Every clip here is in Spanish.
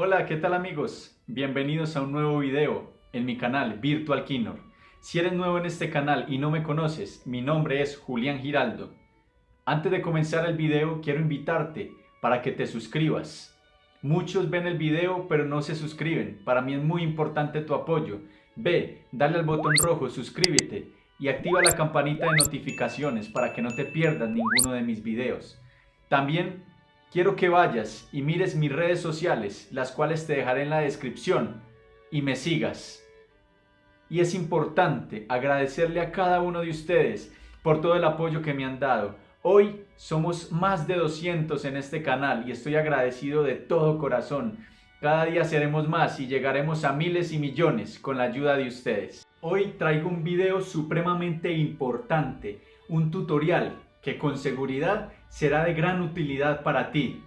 Hola, ¿qué tal amigos? Bienvenidos a un nuevo video en mi canal Virtual Keynote. Si eres nuevo en este canal y no me conoces, mi nombre es Julián Giraldo. Antes de comenzar el video, quiero invitarte para que te suscribas. Muchos ven el video pero no se suscriben. Para mí es muy importante tu apoyo. Ve, dale al botón rojo, suscríbete y activa la campanita de notificaciones para que no te pierdas ninguno de mis videos. También quiero que vayas y mires mis redes sociales, las cuales te dejaré en la descripción, y me sigas. Y es importante agradecerle a cada uno de ustedes por todo el apoyo que me han dado. Hoy somos más de 200 en este canal y estoy agradecido de todo corazón. Cada día seremos más y llegaremos a miles y millones con la ayuda de ustedes. Hoy traigo un video supremamente importante, un tutorial que con seguridad será de gran utilidad para ti.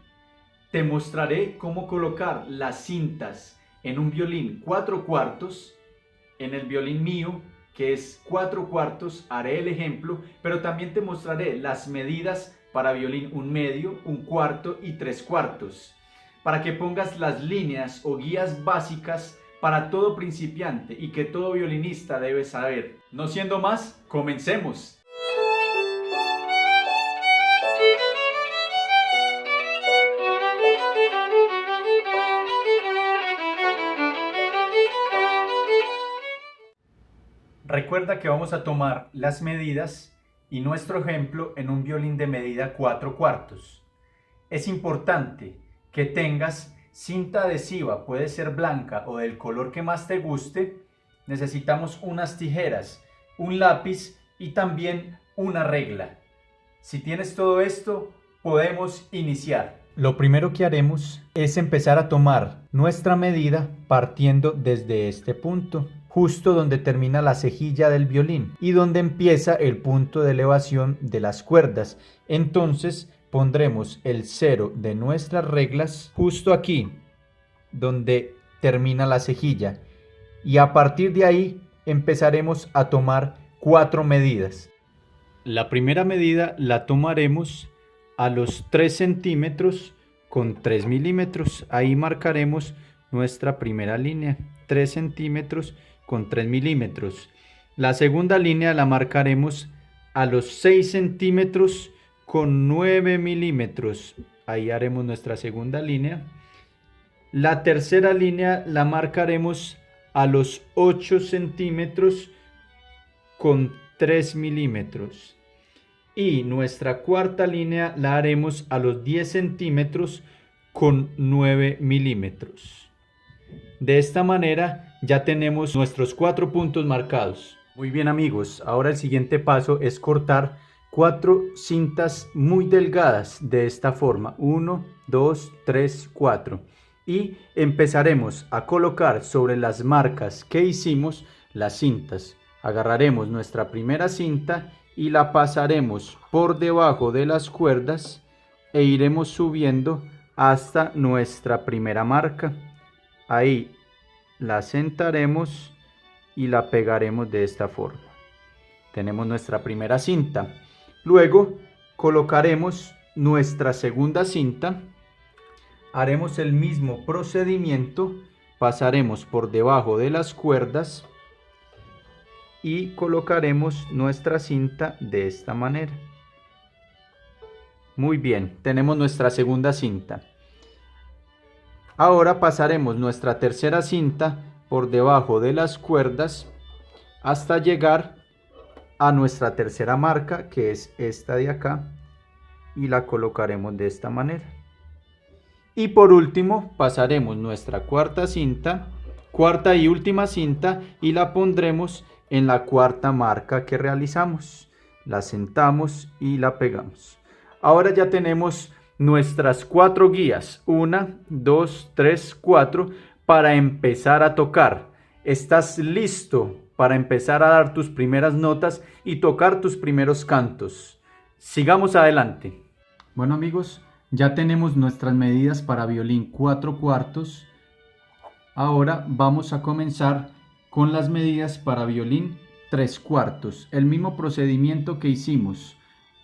Te mostraré cómo colocar las cintas en un violín 4/4, en el violín mío que es 4/4 haré el ejemplo, pero también te mostraré las medidas para violín 1/2, 1/4 y 3/4, para que pongas las líneas o guías básicas para todo principiante y que todo violinista debe saber. No siendo más, comencemos. Recuerda que vamos a tomar las medidas y nuestro ejemplo en un violín de medida 4/4. Es importante que tengas cinta adhesiva, puede ser blanca o del color que más te guste. Necesitamos unas tijeras, un lápiz y también una regla. Si tienes todo esto, podemos iniciar. Lo primero que haremos es empezar a tomar nuestra medida partiendo desde este punto, justo donde termina la cejilla del violín y donde empieza el punto de elevación de las cuerdas. Entonces pondremos el 0 de nuestras reglas justo aquí, donde termina la cejilla. Y a partir de ahí empezaremos a tomar 4 medidas. La primera medida la tomaremos a los 3 centímetros con 3 milímetros. Ahí marcaremos nuestra primera línea, 3 centímetros con 3 milímetros. La segunda línea la marcaremos a los 6 centímetros con 9 milímetros. Ahí haremos nuestra segunda línea. La tercera línea la marcaremos a los 8 centímetros con 3 milímetros. Y nuestra cuarta línea la haremos a los 10 centímetros con 9 milímetros. De esta manera ya tenemos nuestros 4 puntos marcados. Muy bien amigos, ahora el siguiente paso es cortar 4 cintas muy delgadas de esta forma. 1, 2, 3, 4. Y empezaremos a colocar sobre las marcas que hicimos las cintas. Agarraremos nuestra primera cinta y la pasaremos por debajo de las cuerdas e iremos subiendo hasta nuestra primera marca. Ahí la sentaremos y la pegaremos de esta forma. Tenemos nuestra primera cinta. Luego colocaremos nuestra segunda cinta. Haremos el mismo procedimiento. Pasaremos por debajo de las cuerdas y colocaremos nuestra cinta de esta manera. Muy bien, tenemos nuestra segunda cinta. Ahora pasaremos nuestra tercera cinta por debajo de las cuerdas hasta llegar a nuestra tercera marca, que es esta de acá, y la colocaremos de esta manera. Y por último pasaremos nuestra cuarta y última cinta y la pondremos en la cuarta marca que realizamos. La sentamos y la pegamos. Ahora ya tenemos nuestras 4 guías, 1, 2, 3, 4, para empezar a tocar. ¿Estás listo para empezar a dar tus primeras notas y tocar tus primeros cantos? Sigamos adelante. Bueno amigos, ya tenemos nuestras medidas para violín 4/4. Ahora vamos a comenzar con las medidas para violín 3/4. El mismo procedimiento que hicimos.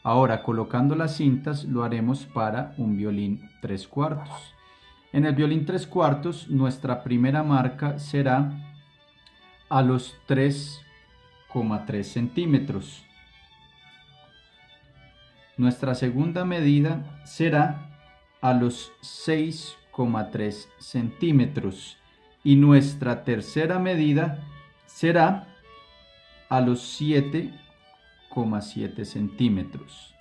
Ahora colocando las cintas lo haremos para un violín 3/4. En el violín 3/4 nuestra primera marca será a los 3,3 centímetros. Nuestra segunda medida será a los 6,3 centímetros y nuestra tercera medida será a los 7,7 centímetros.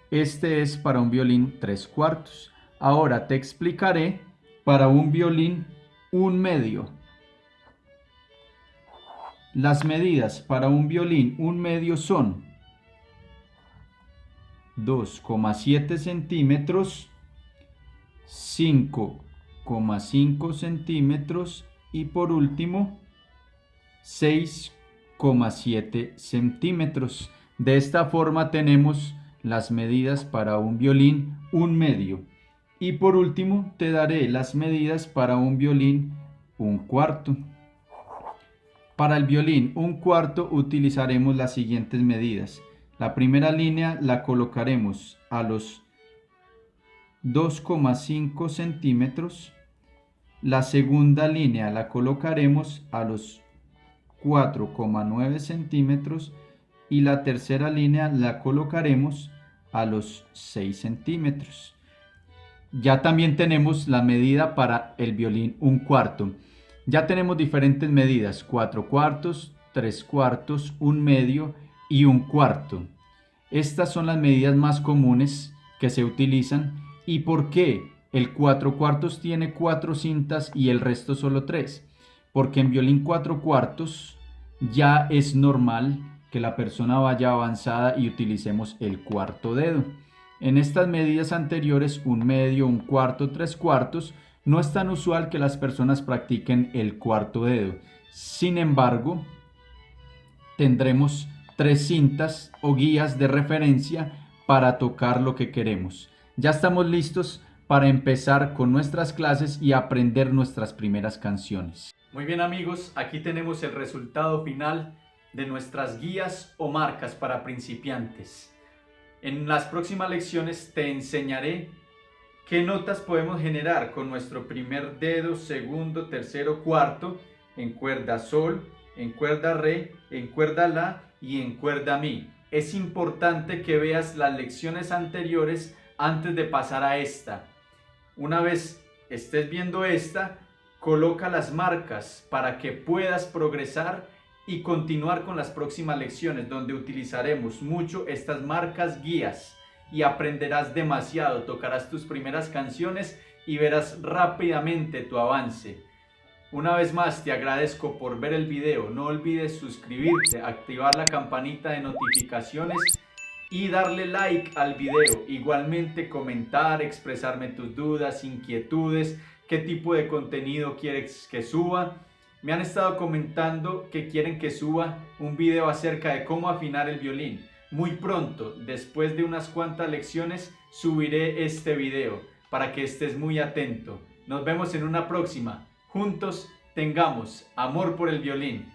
Este es para un violín 3/4. Ahora te explicaré para un violín 1/2. Las medidas para un violín 1/2 son 2,7 centímetros, 5,5 centímetros y por último 6,7 centímetros. De esta forma tenemos las medidas para un violín 1/2. Y por último te daré las medidas para un violín 1/4. Para el violín 1/4 utilizaremos las siguientes medidas. La primera línea la colocaremos a los 2,5 centímetros. La segunda línea la colocaremos a los 4,9 centímetros y la tercera línea la colocaremos a los 6 centímetros. Ya también tenemos la medida para el violín 1/4. Ya tenemos diferentes medidas: 4/4, 3/4, 1/2 y 1/4. Estas son las medidas más comunes que se utilizan. ¿Y por qué el 4/4 tiene 4 cintas y el resto solo 3? Porque en violín 4/4 ya es normal que la persona vaya avanzada y utilicemos el cuarto dedo. En estas medidas anteriores, 1/2, 1/4, 3/4, no es tan usual que las personas practiquen el cuarto dedo. Sin embargo, tendremos 3 cintas o guías de referencia para tocar lo que queremos. Ya estamos listos para empezar con nuestras clases y aprender nuestras primeras canciones. Muy bien amigos, aquí tenemos el resultado final de nuestras guías o marcas para principiantes. En las próximas lecciones te enseñaré qué notas podemos generar con nuestro primer dedo, segundo, tercero, cuarto, en cuerda sol, en cuerda re, en cuerda la y en cuerda mi. Es importante que veas las lecciones anteriores antes de pasar a esta. Una vez estés viendo esta, coloca las marcas para que puedas progresar y continuar con las próximas lecciones, donde utilizaremos mucho estas marcas guías y aprenderás demasiado. Tocarás tus primeras canciones y verás rápidamente tu avance. Una vez más te agradezco por ver el video. No olvides suscribirte, activar la campanita de notificaciones y darle like al video. Igualmente comentar, expresarme tus dudas, inquietudes, qué tipo de contenido quieres que suba. Me han estado comentando que quieren que suba un video acerca de cómo afinar el violín. Muy pronto, después de unas cuantas lecciones, subiré este video para que estés muy atento. Nos vemos en una próxima. Juntos tengamos amor por el violín.